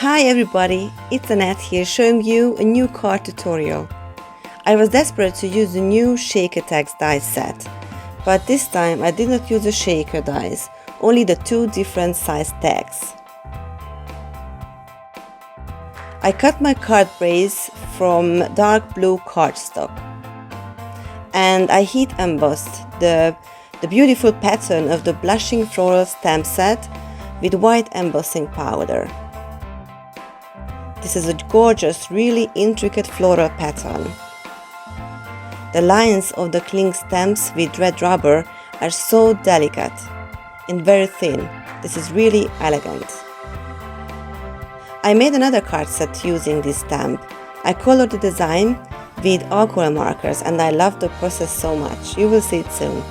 Hi everybody, it's Annette here showing you a new card tutorial. I was desperate to use the new shaker tags die set, but this time I did not use the shaker dies, only the two different size tags. I cut my card base from dark blue cardstock and I heat embossed the beautiful pattern of the Blushing Floral Stamp set with white embossing powder. This is a gorgeous, really intricate floral pattern. The lines of the cling stamps with red rubber are so delicate and very thin. This is really elegant. I made another card set using this stamp. I colored the design with alcohol markers and I love the process so much. You will see it soon.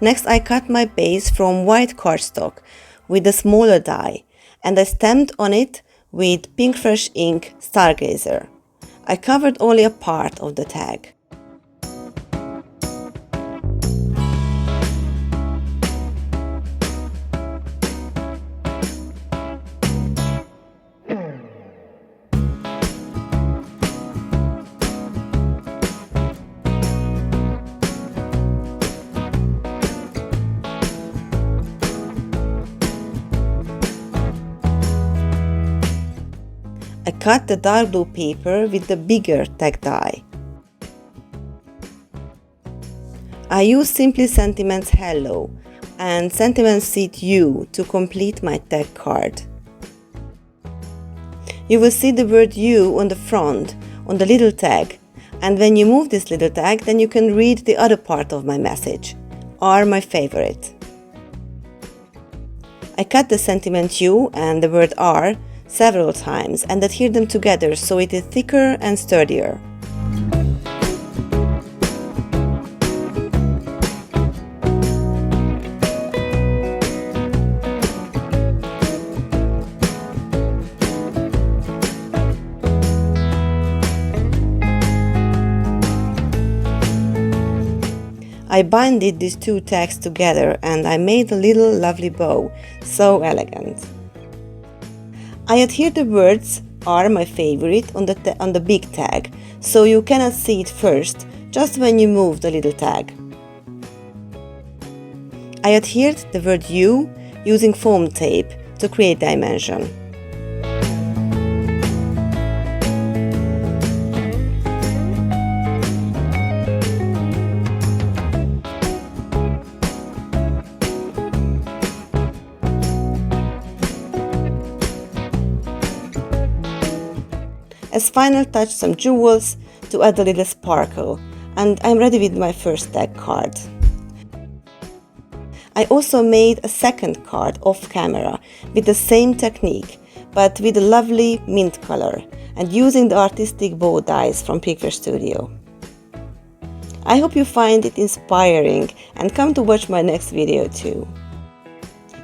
Next, I cut my base from white cardstock with a smaller die and I stamped on it with Pinkfresh ink Stargazer. I covered only a part of the tag. I cut the dark blue paper with the bigger tag die. I used Simply Sentiments Hello and Sentiment Seed You to complete my tag card. You will see the word You on the front, on the little tag, and when you move this little tag, then you can read the other part of my message, are my favorite. I cut the sentiment You and the word are several times and adhere them together so it is thicker and sturdier. I binded these two tags together and I made a little lovely bow, so elegant. I adhere the words are my favorite on the big tag, so you cannot see it first, just when you move the little tag. I adhered the word You using foam tape to create dimension. As final touch, some jewels to add a little sparkle, and I'm ready with my first tag card. I also made a second card off camera with the same technique, but with a lovely mint color and using the artistic bow dies from Pinkfresh Studio. I hope you find it inspiring and come to watch my next video too.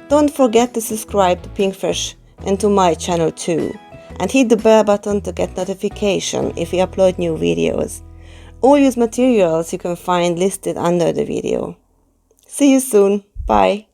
Don't forget to subscribe to Pinkfresh and to my channel too. And hit the bell button to get notification if we upload new videos. All used materials you can find listed under the video. See you soon. Bye.